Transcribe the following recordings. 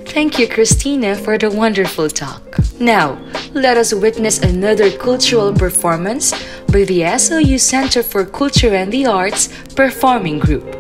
Thank you, Christina, for the wonderful talk. Now, let us witness another cultural performance by the SLU Center for Culture and the Arts Performing Group.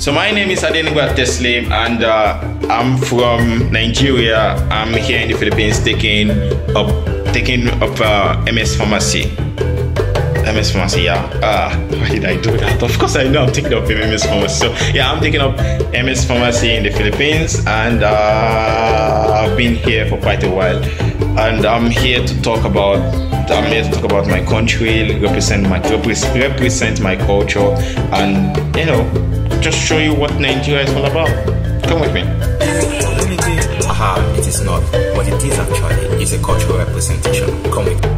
So my name is Adenigwa Teslim, and I'm from Nigeria. I'm here in the Philippines taking up MS Pharmacy. MS Pharmacy, yeah. Why did I do that? Of course I know I'm taking up MS Pharmacy. So yeah, I'm taking up MS Pharmacy in the Philippines, and I've been here for quite a while. And I'm here to talk about my country, represent my culture, and just show you what Nigeria is all about. Come with me. It is not, but it is actually. It's a cultural representation. Come with me.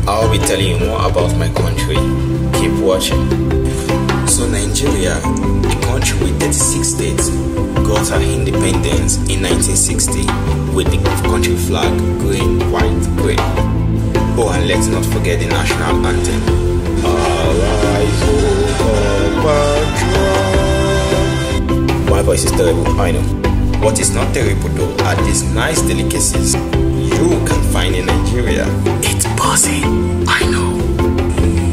I'll be telling you more about my country. Keep watching. So Nigeria, a country with 36 states, got her independence in 1960 with the country flag green, white, green. Oh, and let's not forget the national anthem. Arise, my voice is terrible, I know. What is not terrible though are these nice delicacies you can find in Nigeria. It's bossy, I know.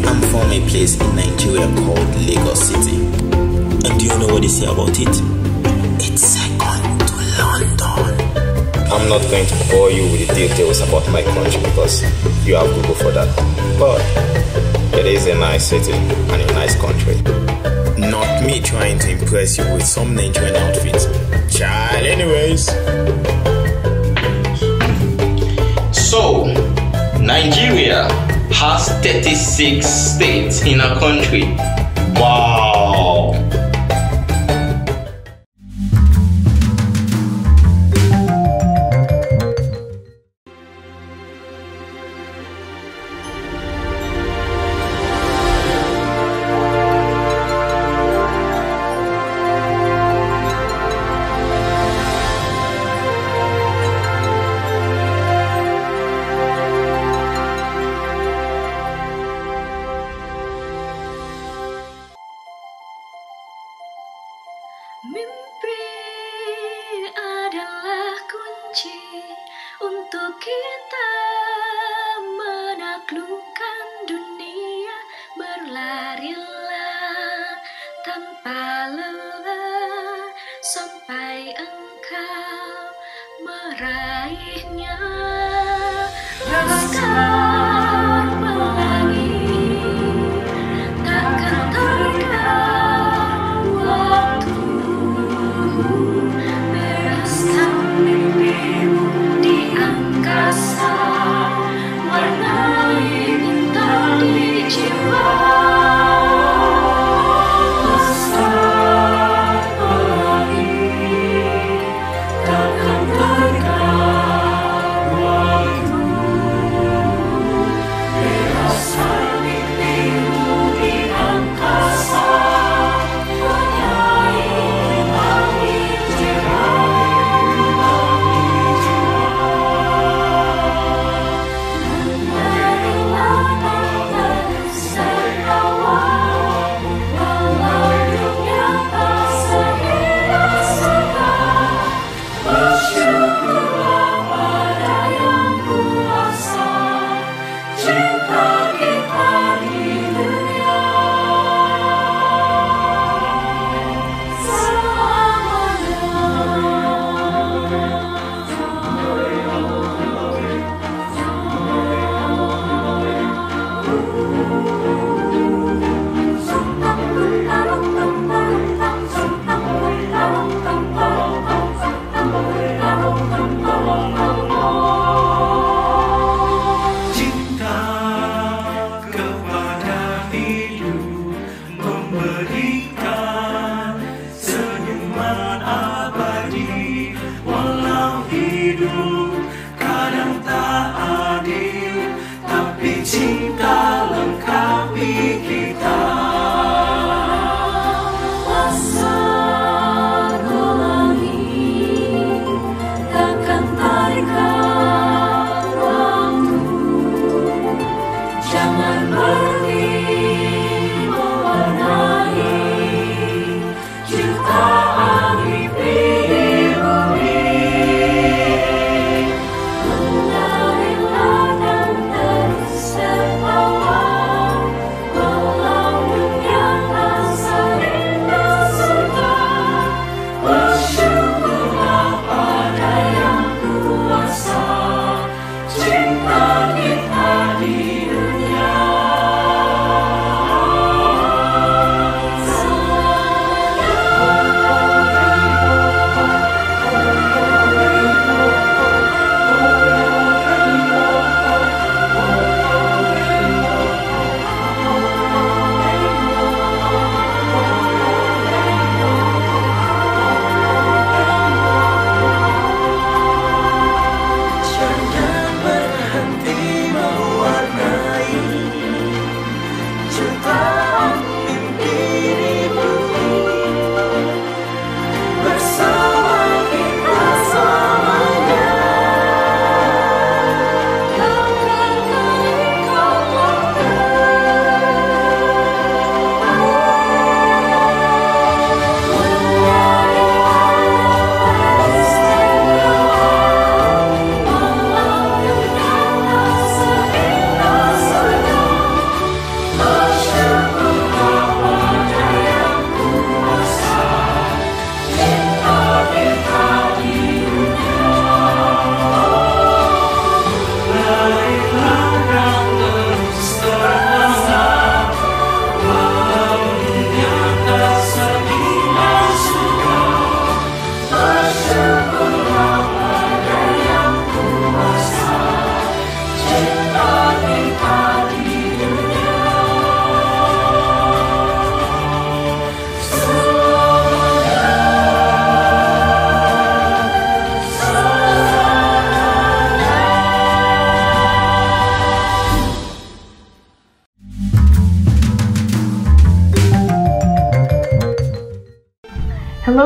I'm from a place in Nigeria called Lagos City. And do you know what they say about it? It's second to London. I'm not going to bore you with the details about my country because you have to go for that. But it is a nice city and a nice country. Not me trying to impress you with some Nigerian outfits. Child, anyways. So, Nigeria has 36 states in a country. Wow! Mimpi adalah kunci untuk kita menaklukkan dunia. Berlarilah tanpa lelah sampai engkau meraihnya. Laskar pelangi takkan terdekat waktu. Beraskan mimpimu di angkasa, warnai bintang di jiwa. Laskar pelangi takkan terdekat waktu. Beraskan mimpimu di angkasa, warnai bintang di jiwa. Memberikan senyuman abadi, walau hidup kadang tak adil, tapi cinta lengkapi kita. Laskar pelangi takkan terdekat waktu. Jangan pergi jutaan mimpi di bumi.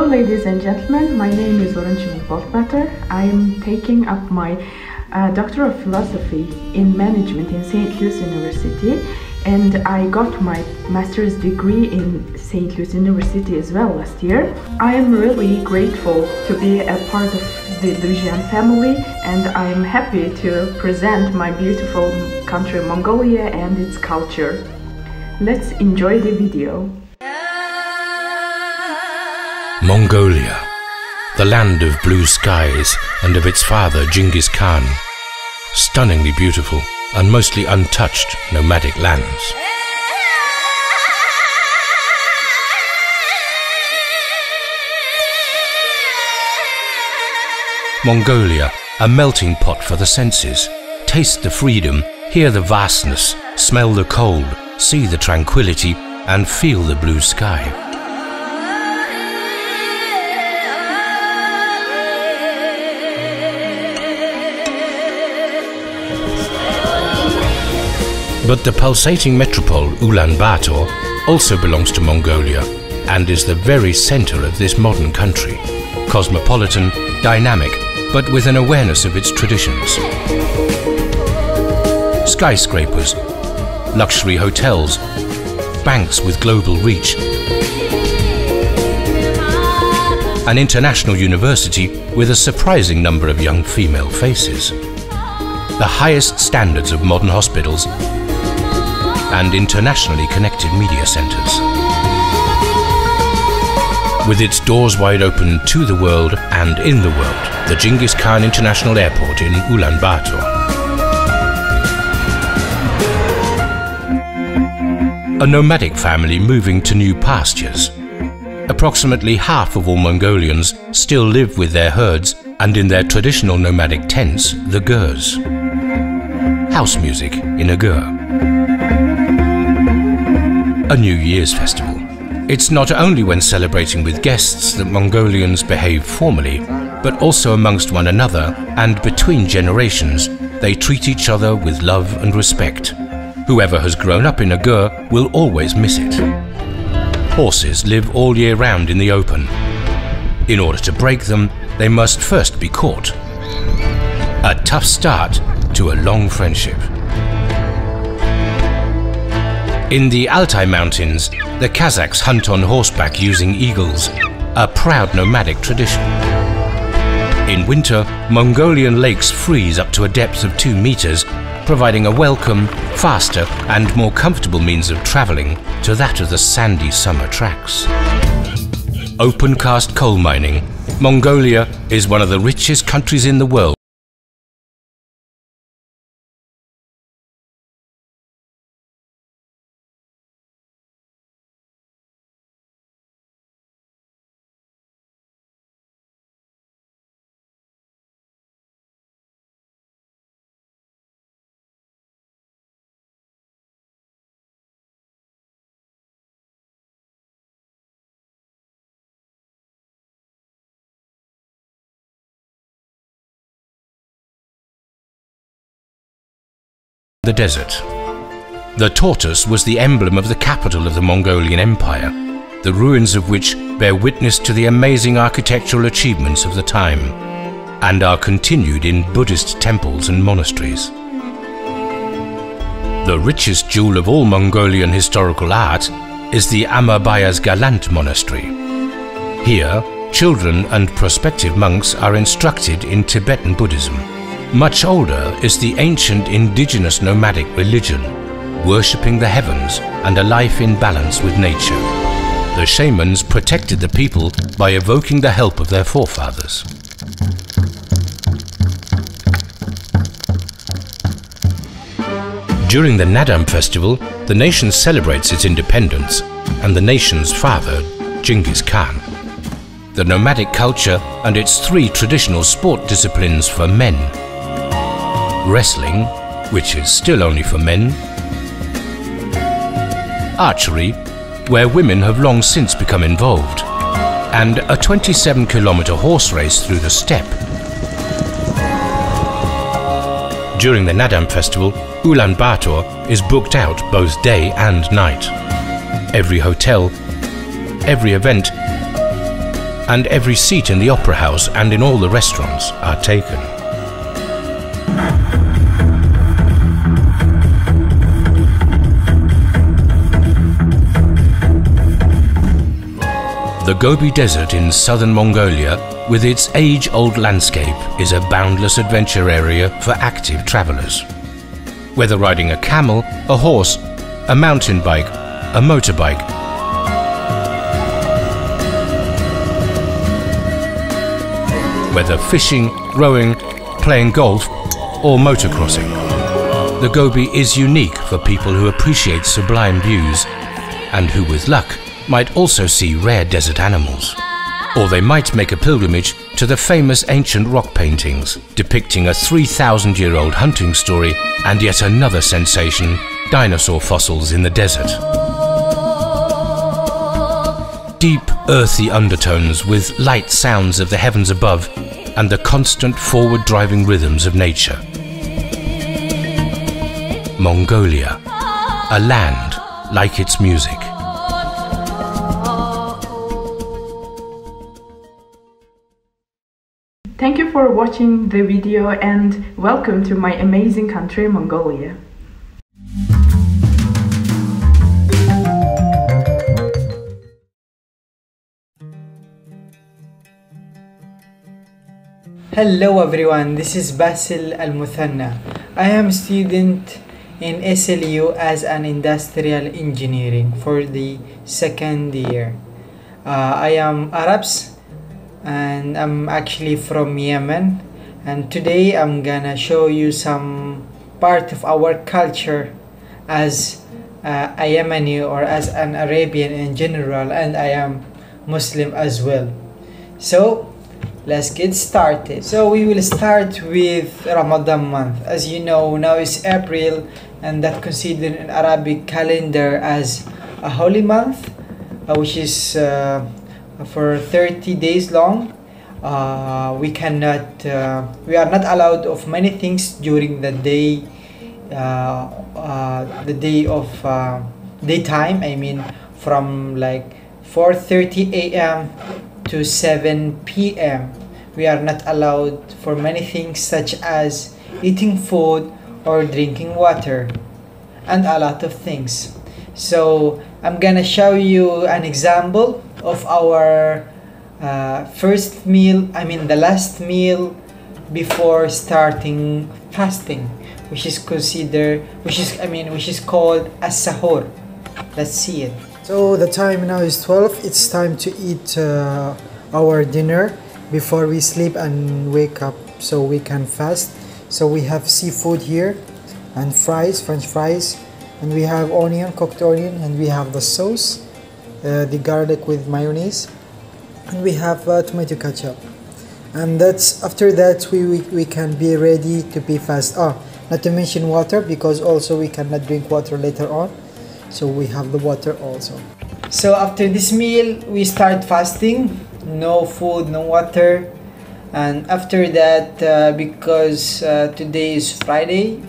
Hello, ladies and gentlemen. My name is Oranchimik Boltmatter. I am taking up my Doctor of Philosophy in Management in St. Louis University, and I got my master's degree in St. Louis University as well last year. I am really grateful to be a part of the Louisiana family, and I am happy to present my beautiful country Mongolia and its culture. Let's enjoy the video. Mongolia, the land of blue skies and of its father Genghis Khan. Stunningly beautiful and mostly untouched nomadic lands. Mongolia, a melting pot for the senses. Taste the freedom, hear the vastness, smell the cold, see the tranquility, and feel the blue sky. But the pulsating metropole Ulaanbaatar also belongs to Mongolia and is the very center of this modern country. Cosmopolitan, dynamic, but with an awareness of its traditions. Skyscrapers, luxury hotels, banks with global reach, an international university with a surprising number of young female faces, the highest standards of modern hospitals, and internationally connected media centers. With its doors wide open to the world and in the world, the Genghis Khan International Airport in Ulaanbaatar. A nomadic family moving to new pastures. Approximately half of all Mongolians still live with their herds and in their traditional nomadic tents, the gurs. House music in a gur. A New Year's festival. It's not only when celebrating with guests that Mongolians behave formally, but also amongst one another and between generations, they treat each other with love and respect. Whoever has grown up in a gur will always miss it. Horses live all year round in the open. In order to break them, they must first be caught. A tough start to a long friendship. In the Altai Mountains, the Kazakhs hunt on horseback using eagles, a proud nomadic tradition. In winter, Mongolian lakes freeze up to a depth of 2 meters, providing a welcome, faster and more comfortable means of traveling to that of the sandy summer tracks. Open-cast coal mining, Mongolia is one of the richest countries in the world. The desert. The tortoise was the emblem of the capital of the Mongolian Empire, the ruins of which bear witness to the amazing architectural achievements of the time, and are continued in Buddhist temples and monasteries. The richest jewel of all Mongolian historical art is the Amarbayaz Galant Monastery. Here, children and prospective monks are instructed in Tibetan Buddhism. Much older is the ancient indigenous nomadic religion, worshipping the heavens and a life in balance with nature. The shamans protected the people by evoking the help of their forefathers. During the Nadam festival, the nation celebrates its independence and the nation's father, Genghis Khan. The nomadic culture and its 3 traditional sport disciplines for men: wrestling, which is still only for men; archery, where women have long since become involved; and a 27-kilometer horse race through the steppe. During the Nadam festival, Ulaanbaatar is booked out both day and night. Every hotel, every event, and every seat in the opera house and in all the restaurants are taken. The Gobi Desert in southern Mongolia, with its age-old landscape, is a boundless adventure area for active travelers. Whether riding a camel, a horse, a mountain bike, a motorbike, whether fishing, rowing, playing golf, or motocrossing, the Gobi is unique for people who appreciate sublime views and who, with luck, might also see rare desert animals. Or they might make a pilgrimage to the famous ancient rock paintings depicting a 3,000-year-old hunting story and yet another sensation, dinosaur fossils in the desert. Deep, earthy undertones with light sounds of the heavens above and the constant forward-driving rhythms of nature. Mongolia, a land like its music. Thank you for watching the video and welcome to my amazing country, Mongolia. Hello everyone, this is Basil Al-Muthanna. I am a student in SLU as an industrial engineering for the second year. I am Arabs and I'm actually from Yemen, and today I'm gonna show you some part of our culture as a Yemeni or as an Arabian in general, and I am Muslim as well. So let's get started. So we will start with Ramadan month. As you know, now is April, and that considered in Arabic calendar as a holy month, which is for 30 days long. We are not allowed of many things during the day, daytime. I mean, from like 4:30 a.m. to 7 p.m. we are not allowed for many things such as eating food or drinking water and a lot of things. So I'm gonna show you an example of our first meal, the last meal before starting fasting, which is called as sahur. Let's see it. So the time now is 12. It's time to eat our dinner before we sleep and wake up so we can fast. So we have seafood here and fries, French fries, and we have onion, cooked onion, and we have the sauce, the garlic with mayonnaise, and we have tomato ketchup. And after that we can be ready to be fast. Not to mention water, because also we cannot drink water later on, so we have the water also. So after this meal we start fasting, no food, no water. And after that, because today is Friday,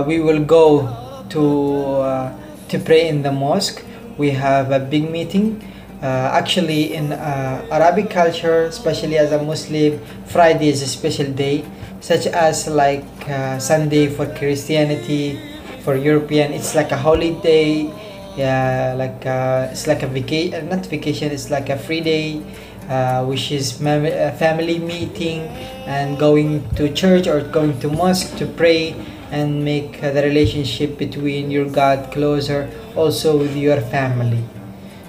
we will go to pray in the mosque. We have a big meeting. Actually, in Arabic culture, especially as a Muslim, Friday is a special day, such as like Sunday for Christianity. For European, it's like a holiday. It's like a vacation, not vacation. It's like a free day, which is a family meeting and going to church or going to mosque to pray and make the relationship between your God closer, also with your family.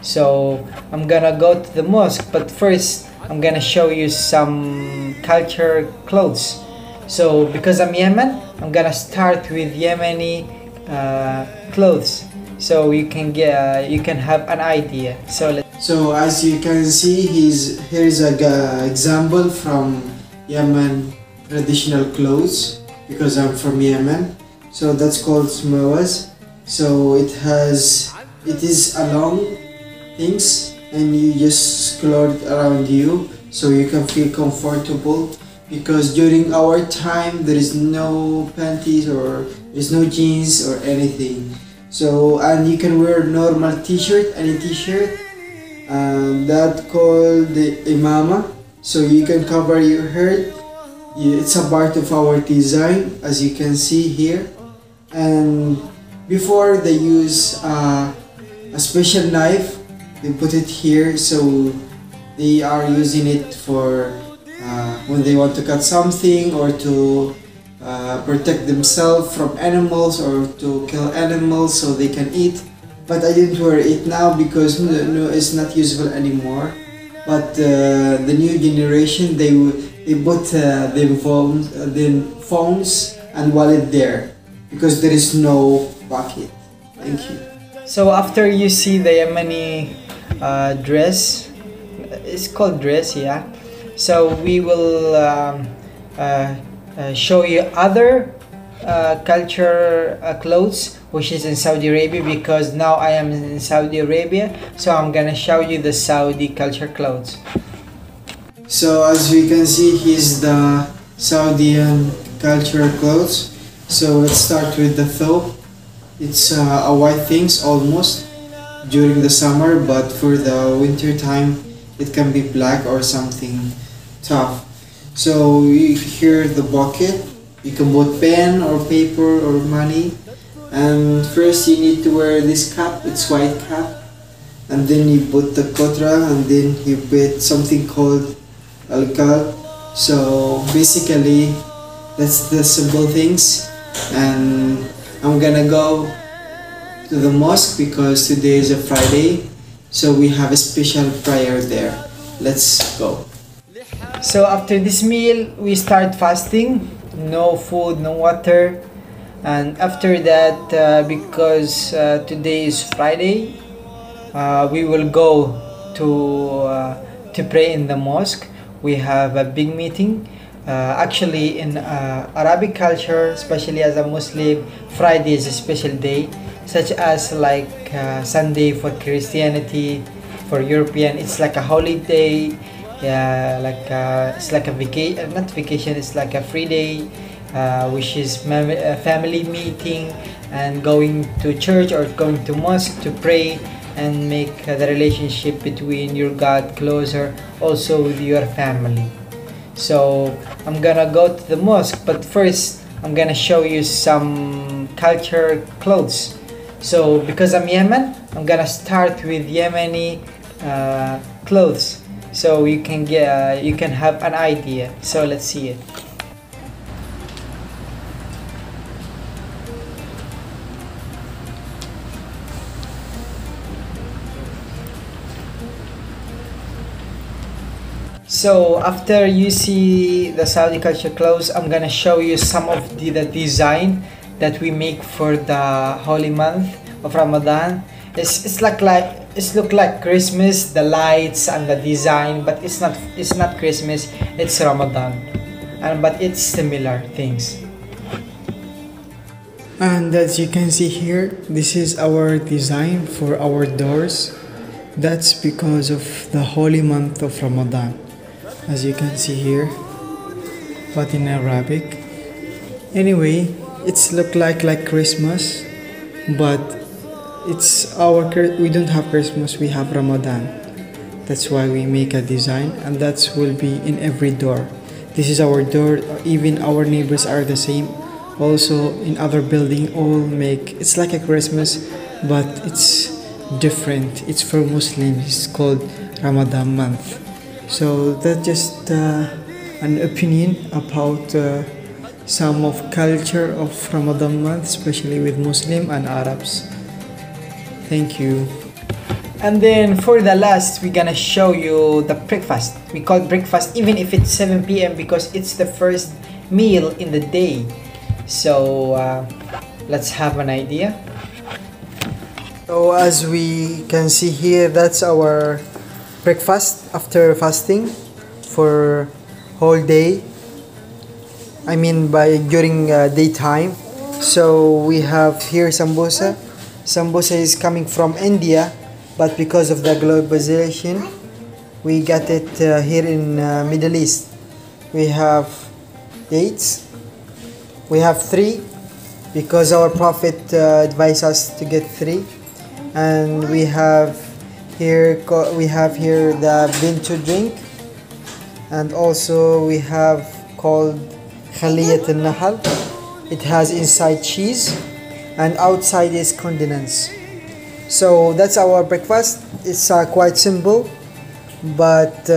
So I'm gonna go to the mosque, but first I'm gonna show you some culture clothes. So because I'm Yemen, I'm gonna start with Yemeni clothes, so you can have an idea. So as you can see, here is a example from Yemen traditional clothes, because I'm from Yemen. So that's called smawaz. So it is a long things, and you just clothe around you so you can feel comfortable, because during our time there is no panties or there's no jeans or anything. So, and you can wear normal t-shirt, any t-shirt, and that called the imama. So you can cover your head. It's a part of our design, as you can see here. And before they use a special knife, they put it here, so they are using it for when they want to cut something or to protect themselves from animals or to kill animals so they can eat. But I didn't wear it now because no, it's not useful anymore. But the new generation, they put their phones and wallet there because there is no pocket. Thank you. So after you see the Yemeni dress, it's called dress, yeah. So we will show you other culture clothes which is in Saudi Arabia, because now I am in Saudi Arabia, so I'm gonna show you the Saudi culture clothes. So as we can see, here's the Saudian cultural clothes. So let's start with the thobe. It's a white things almost during the summer, but for the winter time it can be black or something tough. So here the bucket, you can put pen or paper or money, and first you need to wear this cap. It's white cap, and then you put the kotra, and then you put something called alkal. So basically that's the simple things. And I'm gonna go to the mosque because today is a Friday, so we have a special prayer there. Let's go. So after this meal we start fasting, no food, no water. And after that, because today is Friday, we will go to pray in the mosque. We have a big meeting. Actually, in Arabic culture, especially as a Muslim, Friday is a special day, such as like Sunday for Christianity, for European, it's like a holiday. Yeah, like it's like a vacation, not vacation, it's like a free day, which is family meeting and going to church or going to mosque to pray and make the relationship between your God closer, also with your family. So I'm gonna go to the mosque, but first I'm gonna show you some culture clothes. So because I'm Yemen, I'm gonna start with Yemeni clothes, so you can have an idea. So let's see it. So after you see the Saudi culture clothes, I'm gonna show you some of the design that we make for the holy month of Ramadan. It's look like Christmas, the lights and the design, but it's not Christmas, it's Ramadan, but it's similar things. And as you can see here, this is our design for our doors. That's because of the holy month of Ramadan, as you can see here, but in Arabic. Anyway, it's look like Christmas, but we don't have Christmas, we have Ramadan. That's why we make a design, and that will be in every door. This is our door. Even our neighbors are the same. Also in other building, all make, it's like a Christmas, but it's different. It's for Muslims. It's called Ramadan month. So that's just an opinion about some of culture of Ramadan month, especially with Muslim and Arabs. Thank you. And then for the last, we're gonna show you the breakfast. We call it breakfast even if it's 7 p.m. because it's the first meal in the day. So let's have an idea. So as we can see here, that's our breakfast after fasting for whole day. I mean during daytime. So we have here sambusa. Sambusa is coming from India, but because of the globalization, we got it here in Middle East. We have dates. We have 3 because our Prophet advised us to get 3, and we have We have here the Bintu drink, and also we have called Khaliyat al-Nahal. It has inside cheese and outside is condiments. So that's our breakfast. It's quite simple, but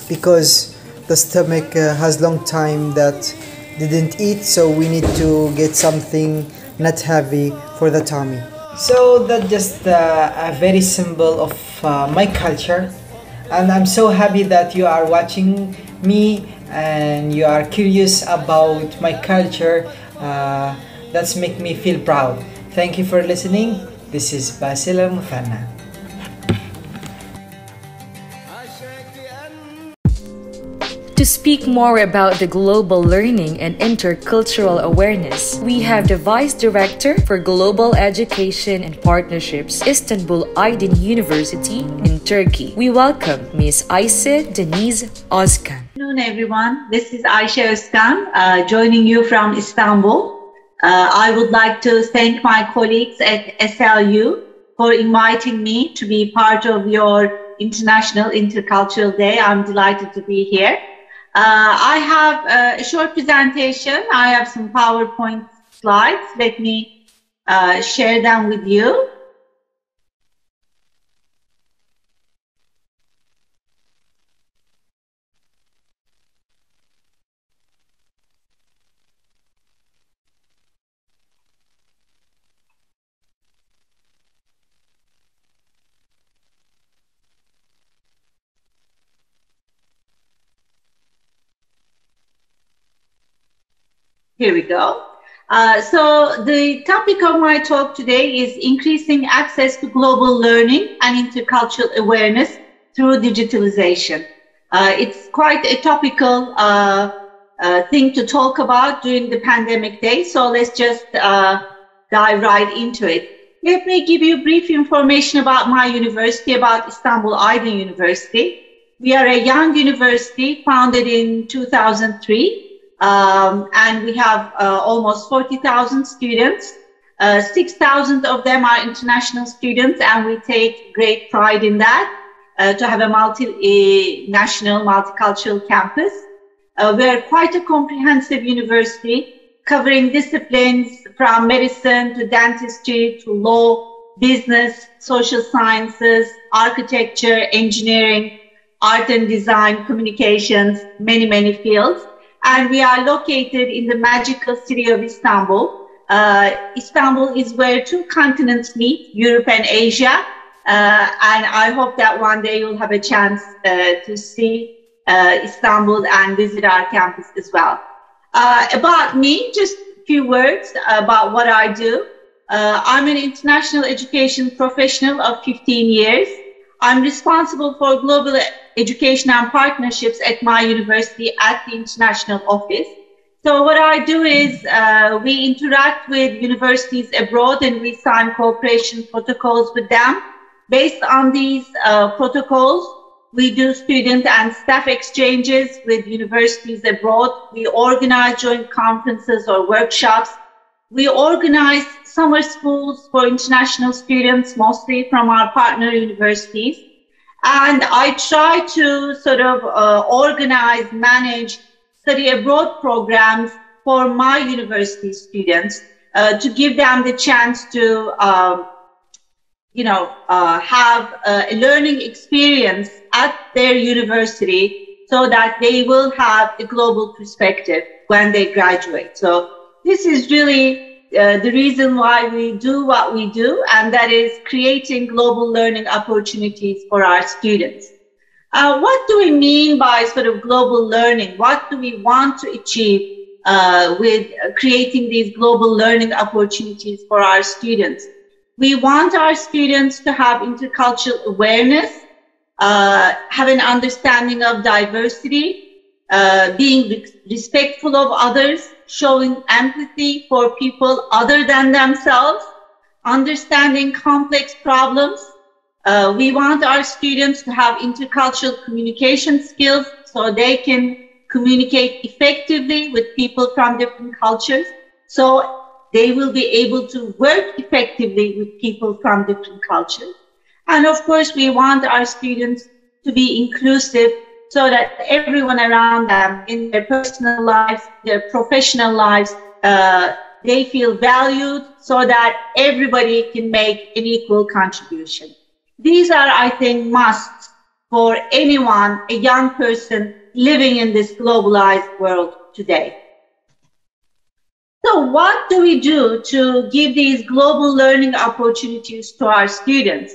because the stomach has long time that didn't eat, so we need to get something not heavy for the tummy. So that's just a very symbol of my culture, and I'm so happy that you are watching me and you are curious about my culture. That's make me feel proud. Thank you for listening. This is Basil Al-Muthanna. To speak more about the global learning and intercultural awareness, we have the Vice Director for Global Education and Partnerships, Istanbul Aydin University in Turkey. We welcome Ms. Ayşe Deniz Özkan. Good afternoon, everyone. This is Ayşe Özkan, joining you from Istanbul. I would like to thank my colleagues at SLU for inviting me to be part of your International Intercultural Day. I'm delighted to be here. I have a short presentation. I have some PowerPoint slides. Let me share them with you. Here we go. So the topic of my talk today is increasing access to global learning and intercultural awareness through digitalization. It's quite a topical thing to talk about during the pandemic days, so let's just dive right into it. Let me give you brief information about my university, about Istanbul Aydin University. We are a young university founded in 2003. And we have almost 40,000 students. 6,000 of them are international students, and we take great pride in that, to have a multinational, multicultural campus. We are quite a comprehensive university, covering disciplines from medicine to dentistry to law, business, social sciences, architecture, engineering, art and design, communications, many, many fields. And we are located in the magical city of Istanbul. Istanbul is where two continents meet, Europe and Asia. And I hope that one day you'll have a chance to see Istanbul and visit our campus as well. About me, just a few words about what I do. I'm an international education professional of 15 years. I'm responsible for global education and partnerships at my university at the international office. So what I do is we interact with universities abroad and we sign cooperation protocols with them. Based on these protocols, we do student and staff exchanges with universities abroad. We organize joint conferences or workshops. We organize summer schools for international students, mostly from our partner universities. And I try to sort of organize, manage study abroad programs for my university students to give them the chance to, have a learning experience at their university so that they will have a global perspective when they graduate. So this is really the reason why we do what we do, and that is creating global learning opportunities for our students. What do we mean by sort of global learning? What do we want to achieve with creating these global learning opportunities for our students? We want our students to have intercultural awareness, have an understanding of diversity, being respectful of others, showing empathy for people other than themselves, understanding complex problems. We want our students to have intercultural communication skills so they can communicate effectively with people from different cultures, so they will be able to work effectively with people from different cultures. And of course, we want our students to be inclusive so that everyone around them in their personal lives, their professional lives, they feel valued so that everybody can make an equal contribution. These are, I think, musts for anyone, a young person living in this globalized world today. So what do we do to give these global learning opportunities to our students?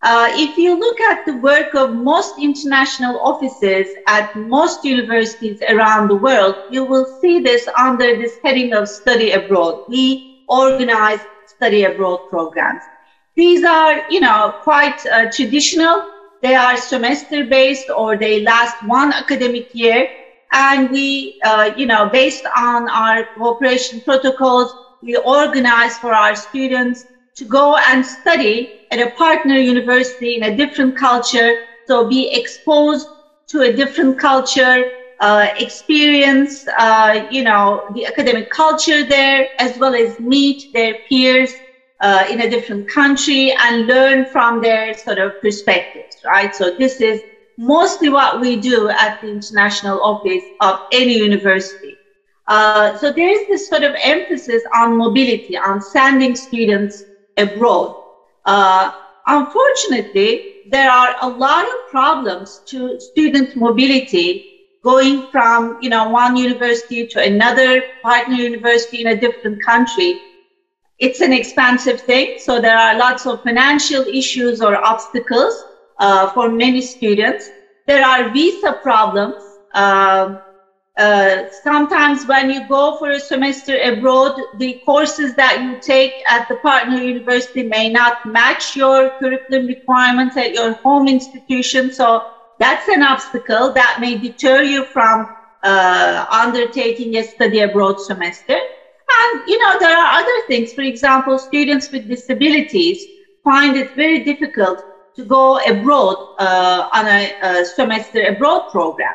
If you look at the work of most international offices at most universities around the world, you will see this under this heading of study abroad. We organize study abroad programs. These are, quite traditional. They are semester-based or they last one academic year. And we, based on our cooperation protocols, we organize for our students to go and study at a partner university in a different culture, so be exposed to a different culture, experience, the academic culture there, as well as meet their peers in a different country and learn from their sort of perspectives, right? So this is mostly what we do at the international office of any university. So there is this sort of emphasis on mobility, on sending students abroad. Unfortunately, there are a lot of problems to student mobility going from, one university to another partner university in a different country. It's an expensive thing, so there are lots of financial issues or obstacles for many students. There are visa problems. Sometimes when you go for a semester abroad, the courses that you take at the partner university may not match your curriculum requirements at your home institution. So that's an obstacle that may deter you from undertaking a study abroad semester. And, there are other things. For example, students with disabilities find it very difficult to go abroad on a semester abroad program.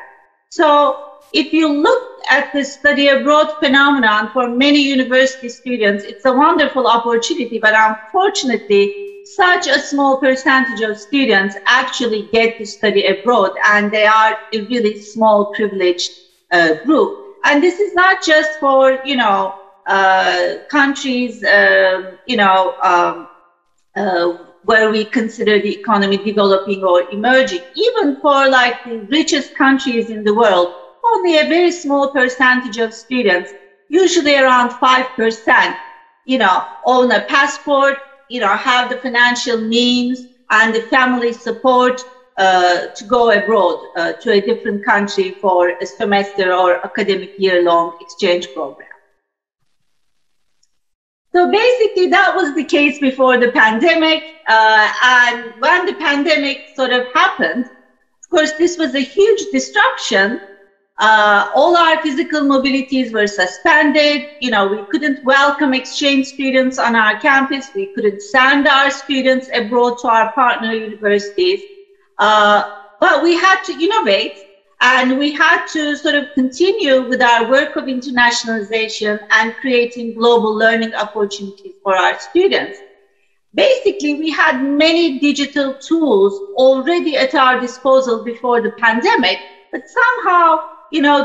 So if you look at the study abroad phenomenon for many university students, it's a wonderful opportunity, but unfortunately, such a small percentage of students actually get to study abroad, and they are a really small privileged group. And this is not just for, countries, where we consider the economy developing or emerging. Even for like the richest countries in the world, only a very small percentage of students, usually around 5%, own a passport, have the financial means and the family support to go abroad to a different country for a semester or academic year-long exchange program. So basically, that was the case before the pandemic. And when the pandemic sort of happened, of course, this was a huge disruption. All our physical mobilities were suspended. We couldn't welcome exchange students on our campus. We couldn't send our students abroad to our partner universities. But we had to innovate, and we had to sort of continue with our work of internationalization and creating global learning opportunities for our students. Basically, we had many digital tools already at our disposal before the pandemic, but somehow,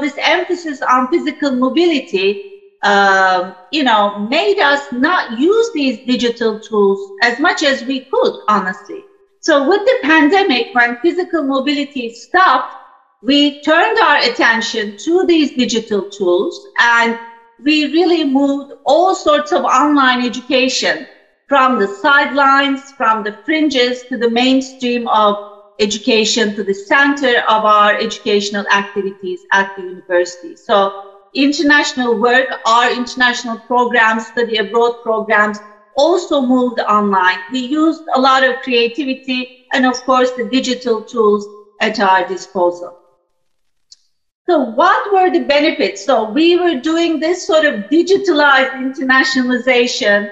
this emphasis on physical mobility, made us not use these digital tools as much as we could, honestly. So with the pandemic, when physical mobility stopped, we turned our attention to these digital tools, and we really moved all sorts of online education from the sidelines, from the fringes to the mainstream of education, to the center of our educational activities at the university. So international work, our international programs, study abroad programs, also moved online. We used a lot of creativity and, of course, the digital tools at our disposal. So what were the benefits? So we were doing this sort of digitalized internationalization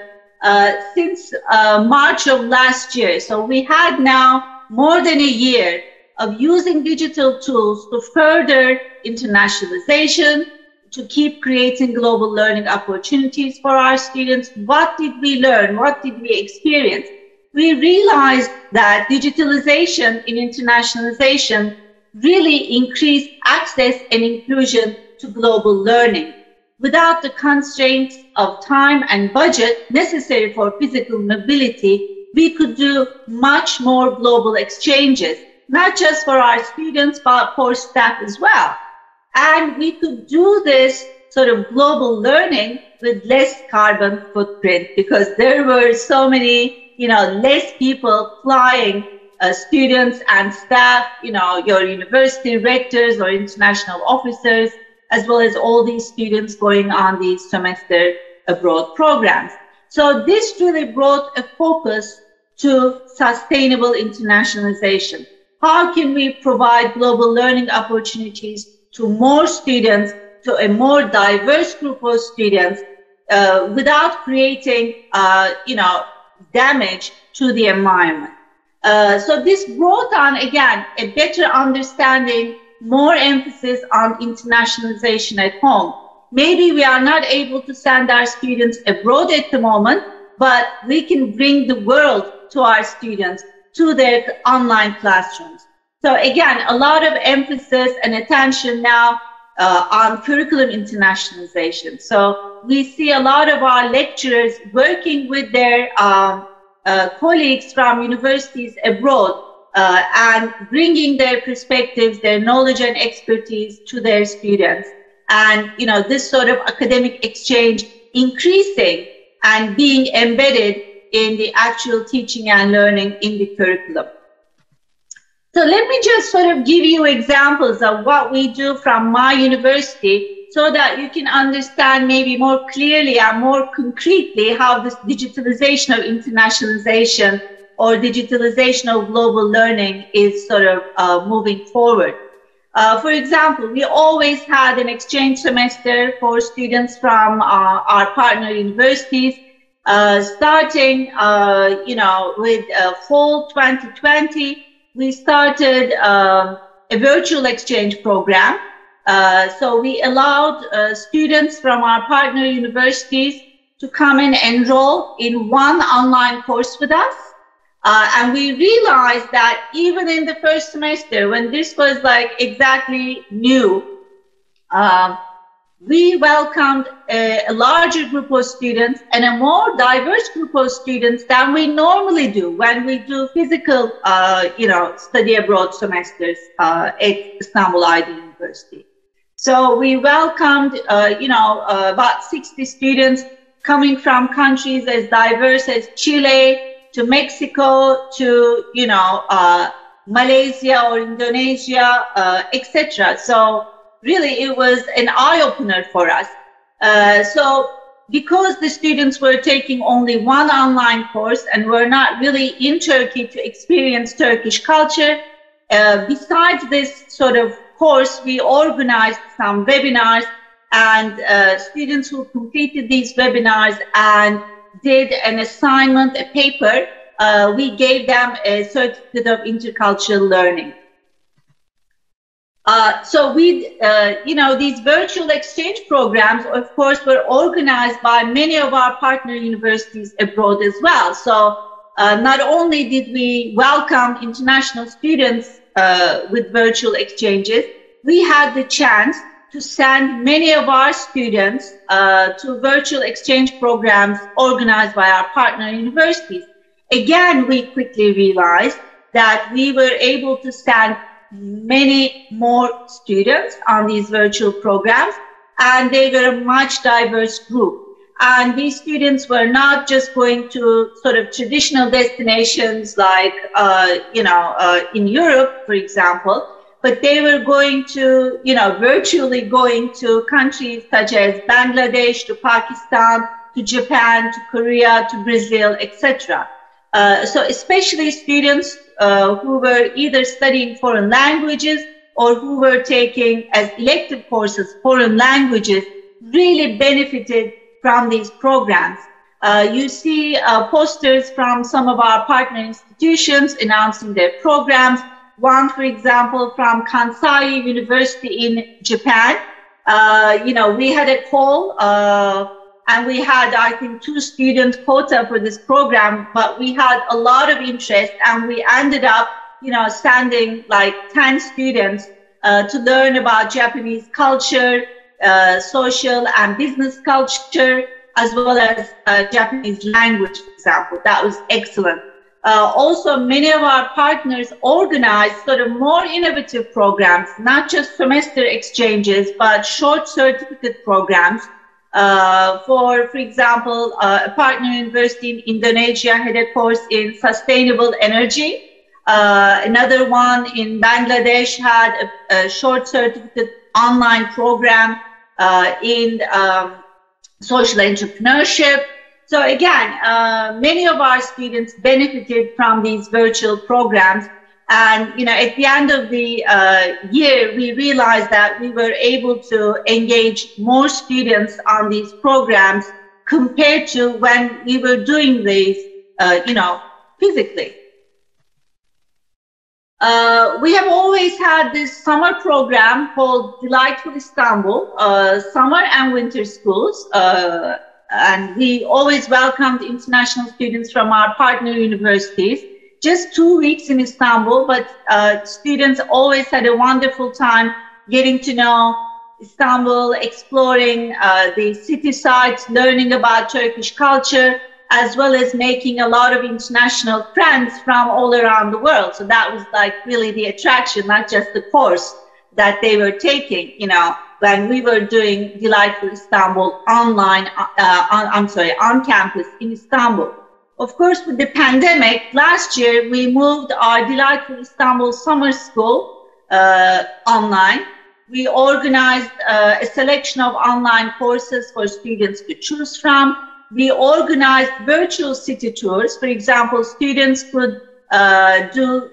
since March of last year. So we had now more than a year of using digital tools to further internationalization, to keep creating global learning opportunities for our students. What did we learn? What did we experience? we realized that digitalization in internationalization really increased access and inclusion to global learning. Without the constraints of time and budget necessary for physical mobility, we could do much more global exchanges, not just for our students, but for staff as well. And we could do this sort of global learning with less carbon footprint, because there were so many, less people flying, students and staff, your university rectors or international officers, as well as all these students going on these semester abroad programs. So this really brought a focus to sustainable internationalization. How can we provide global learning opportunities to more students, to a more diverse group of students, without creating, damage to the environment? So this brought on, again, a better understanding, more emphasis on internationalization at home. Maybe we are not able to send our students abroad at the moment, but we can bring the world to our students, to their online classrooms. So again, a lot of emphasis and attention now on curriculum internationalization. So we see a lot of our lecturers working with their colleagues from universities abroad and bringing their perspectives, their knowledge and expertise to their students. And, this sort of academic exchange increasing and being embedded in the actual teaching and learning in the curriculum. So let me just sort of give you examples of what we do from my university so that you can understand maybe more clearly and more concretely how this digitalization of internationalization or digitalization of global learning is sort of moving forward. For example, we always had an exchange semester for students from our partner universities, starting, with fall 2020. We started a virtual exchange program. So we allowed students from our partner universities to come and enroll in one online course with us. And we realized that even in the first semester, when this was like exactly new, we welcomed a larger group of students and a more diverse group of students than we normally do when we do physical, study abroad semesters at Istanbul ID University. So we welcomed, about 60 students coming from countries as diverse as Chile to Mexico to, Malaysia or Indonesia, etc. So really, it was an eye-opener for us. So because the students were taking only one online course and were not really in Turkey to experience Turkish culture, besides this sort of course, we organized some webinars, and students who completed these webinars and did an assignment, a paper, we gave them a certificate of intercultural learning. So we, these virtual exchange programs, of course, were organized by many of our partner universities abroad as well. So not only did we welcome international students with virtual exchanges, we had the chance to send many of our students to virtual exchange programs organized by our partner universities. Again, we quickly realized that we were able to send many more students on these virtual programs, and they were a much diverse group. And these students were not just going to sort of traditional destinations like, in Europe, for example, but they were going to, virtually going to countries such as Bangladesh, to Pakistan, to Japan, to Korea, to Brazil, etc. So especially students who were either studying foreign languages or who were taking as elective courses foreign languages really benefited from these programs. You see posters from some of our partner institutions announcing their programs. One, for example, from Kansai University in Japan. We had a call and we had, I think, 2 student quota for this program, but we had a lot of interest, and we ended up, sending like 10 students to learn about Japanese culture, social and business culture, as well as Japanese language, for example. That was excellent. Also, many of our partners organized sort of more innovative programs, not just semester exchanges, but short certificate programs. For example, a partner university in Indonesia had a course in sustainable energy. Another one in Bangladesh had a short certificate online program in social entrepreneurship. So again, many of our students benefited from these virtual programs. And, at the end of the year, we realized that we were able to engage more students on these programs compared to when we were doing these, physically. We have always had this summer program called Delightful Istanbul, summer and winter schools. And we always welcomed international students from our partner universities. Just 2 weeks in Istanbul, but students always had a wonderful time getting to know Istanbul, exploring the city sites, learning about Turkish culture, as well as making a lot of international friends from all around the world. So that was like really the attraction, not just the course that they were taking, when we were doing Delightful Istanbul online, on campus in Istanbul. Of course, with the pandemic, last year, we moved our Delightful Istanbul Summer School online. We organized a selection of online courses for students to choose from. We organized virtual city tours. For example, students could do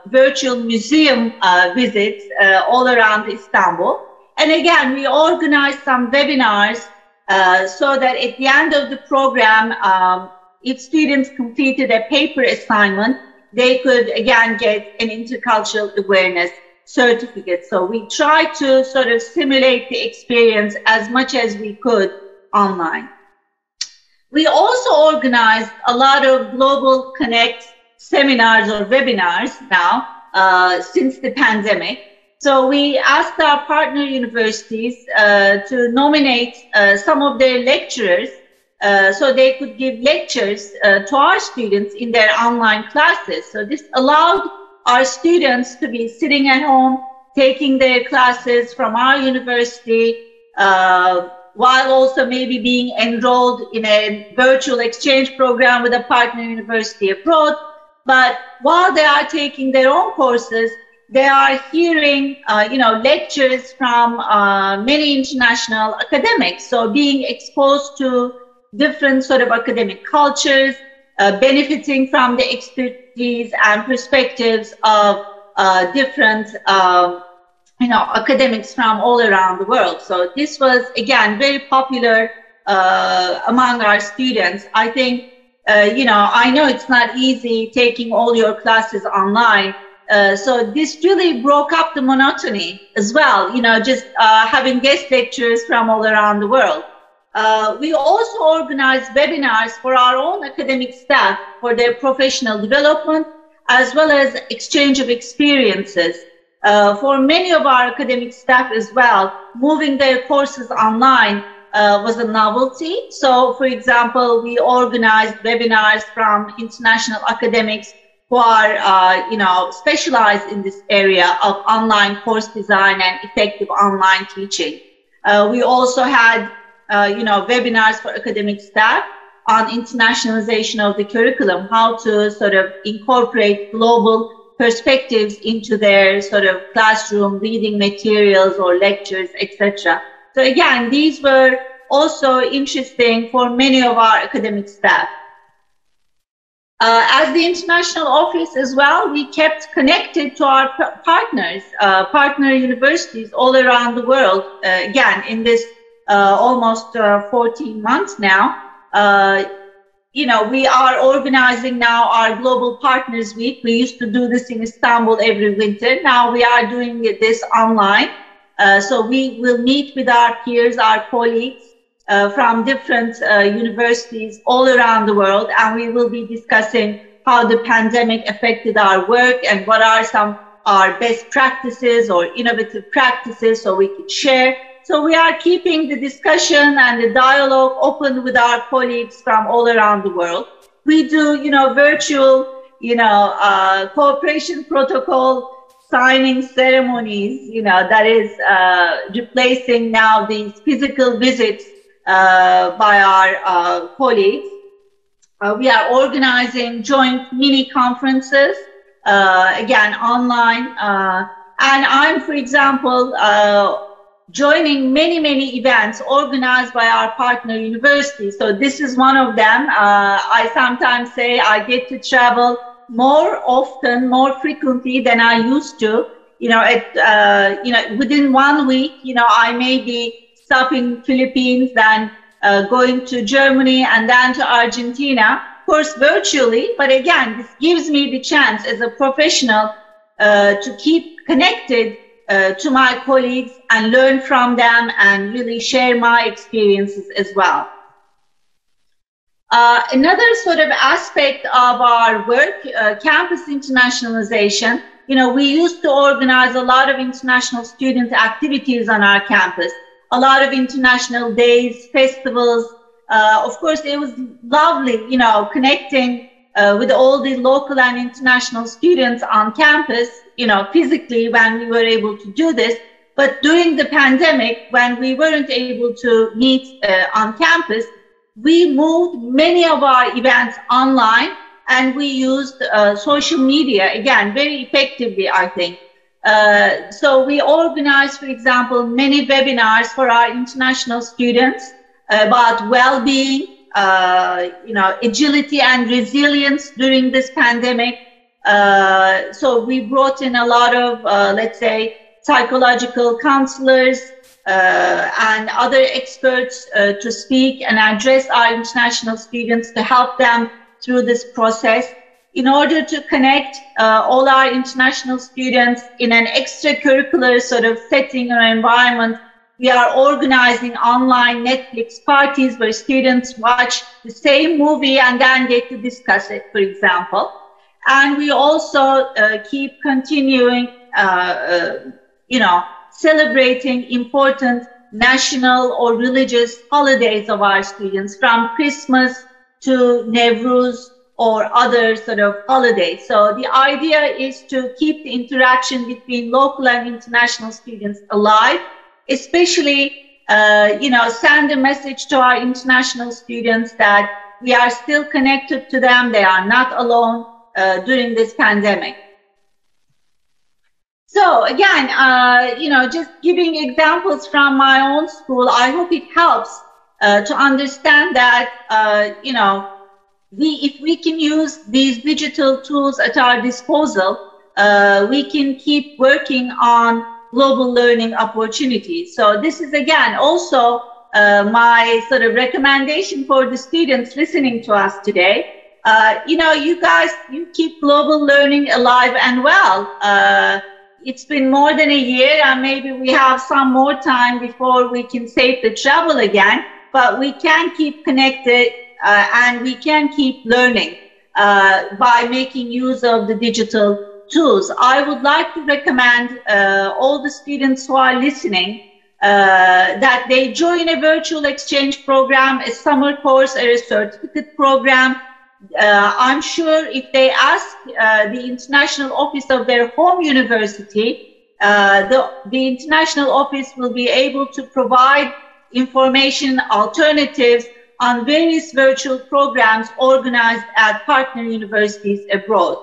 virtual museum visits all around Istanbul. And again, we organized some webinars so that at the end of the program, if students completed a paper assignment, they could again get an intercultural awareness certificate. So we tried to sort of simulate the experience as much as we could online. We also organized a lot of Global Connect seminars or webinars now since the pandemic. So we asked our partner universities to nominate some of their lecturers so they could give lectures to our students in their online classes. So this allowed our students to be sitting at home, taking their classes from our university, while also maybe being enrolled in a virtual exchange program with a partner university abroad. But while they are taking their own courses, they are hearing, lectures from many international academics. So being exposed to different sort of academic cultures, benefiting from the expertise and perspectives of different, academics from all around the world. So this was, again, very popular among our students. I think, I know it's not easy taking all your classes online. So this really broke up the monotony as well, just having guest lecturers from all around the world. We also organized webinars for our own academic staff for their professional development, as well as exchange of experiences. For many of our academic staff as well, moving their courses online was a novelty. So, for example, we organized webinars from international academics who are, specialized in this area of online course design and effective online teaching. We also had, webinars for academic staff on internationalization of the curriculum, how to sort of incorporate global perspectives into their sort of classroom reading materials or lectures, etc. So again, these were also interesting for many of our academic staff. As the international office as well, we kept connected to our partners, partner universities all around the world. Again, in this almost 14 months now, we are organizing now our Global Partners Week. We used to do this in Istanbul every winter. Now we are doing this online. So we will meet with our peers, our colleagues, from different universities all around the world, and we will be discussing how the pandemic affected our work and what are some our best practices or innovative practices so we can share. So we are keeping the discussion and the dialogue open with our colleagues from all around the world. We do, virtual, cooperation protocol signing ceremonies, that is replacing now these physical visits by our colleagues. We are organizing joint mini conferences, again, online. And I'm, for example, joining many events organized by our partner universities. So this is one of them. I sometimes say I get to travel more often, more frequently than I used to. Within 1 week, I may be stopping Philippines, then going to Germany and then to Argentina, of course virtually, but again, this gives me the chance as a professional to keep connected to my colleagues and learn from them and really share my experiences as well. Another sort of aspect of our work, campus internationalization, we used to organize a lot of international student activities on our campus. A lot of international days, festivals. Of course, it was lovely, connecting with all the local and international students on campus, physically when we were able to do this. But during the pandemic, when we weren't able to meet on campus, we moved many of our events online and we used social media, again, very effectively, I think. So we organized, for example, many webinars for our international students about well-being, agility and resilience during this pandemic. So we brought in a lot of, let's say, psychological counselors and other experts to speak and address our international students to help them through this process. In order to connect all our international students in an extracurricular sort of setting or environment, we are organizing online Netflix parties where students watch the same movie and then get to discuss it, for example. And we also keep continuing, celebrating important national or religious holidays of our students, from Christmas to Nowruz, or other sort of holidays. So the idea is to keep the interaction between local and international students alive, especially, send a message to our international students that we are still connected to them. They are not alone during this pandemic. So again, just giving examples from my own school, I hope it helps to understand that, if we can use these digital tools at our disposal, we can keep working on global learning opportunities. So this is again also my sort of recommendation for the students listening to us today. You guys, you keep global learning alive and well. It's been more than a year and maybe we have some more time before we can safely travel again, but we can keep connected and we can keep learning by making use of the digital tools. I would like to recommend all the students who are listening that they join a virtual exchange program, a summer course, or a certificate program. I'm sure if they ask the international office of their home university, the international office will be able to provide information, alternatives on various virtual programs organized at partner universities abroad.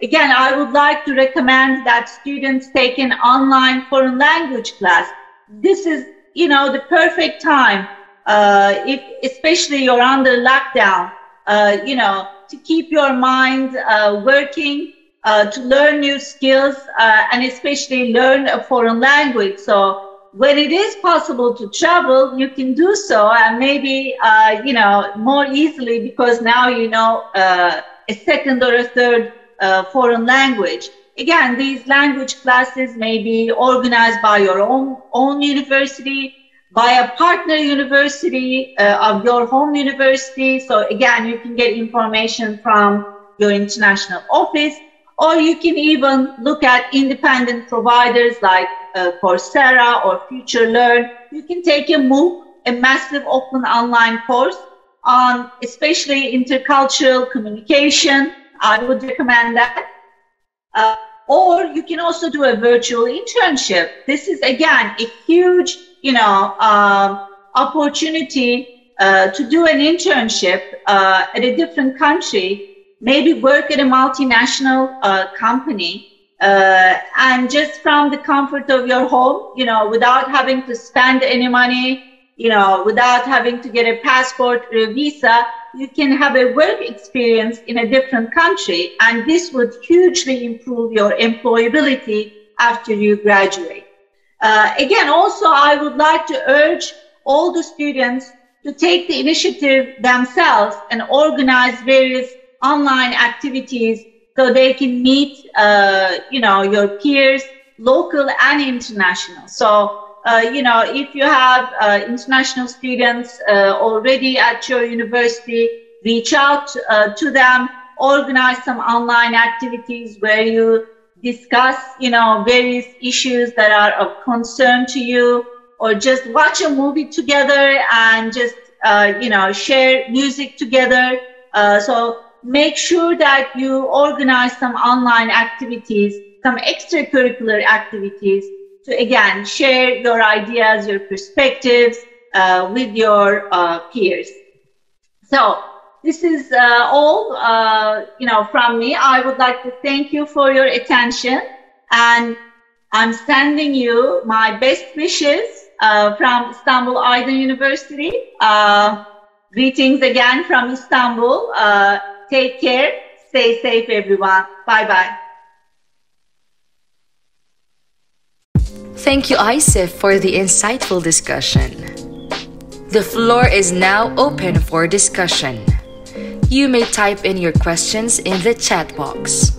Again, I would like to recommend that students take an online foreign language class. This is, the perfect time, if especially you're under lockdown, to keep your mind working, to learn new skills, and especially learn a foreign language. So when it is possible to travel, you can do so, and maybe, more easily, because now you know a second or a third foreign language. Again, these language classes may be organized by your own university, by a partner university of your home university. So again, you can get information from your international office, or you can even look at independent providers like Coursera or FutureLearn. You can take a MOOC, a massive open online course on especially intercultural communication. I would recommend that. Or you can also do a virtual internship. This is, again, a huge, opportunity to do an internship at a different country, maybe work at a multinational company, and just from the comfort of your home, without having to spend any money, without having to get a passport or a visa, you can have a work experience in a different country, and this would hugely improve your employability after you graduate. Again, also, I would like to urge all the students to take the initiative themselves and organize various online activities so they can meet, your peers, local and international. So, if you have international students already at your university, reach out to them, organize some online activities where you discuss, various issues that are of concern to you, or just watch a movie together and just, share music together. So make sure that you organize some online activities, some extracurricular activities to, again, share your ideas, your perspectives with your peers. So this is all, from me. I would like to thank you for your attention, and I'm sending you my best wishes from Istanbul Aydın University. Greetings again from Istanbul. Take care. Stay safe, everyone. Bye-bye. Thank you, Isif, for the insightful discussion. The floor is now open for discussion. You may type in your questions in the chat box.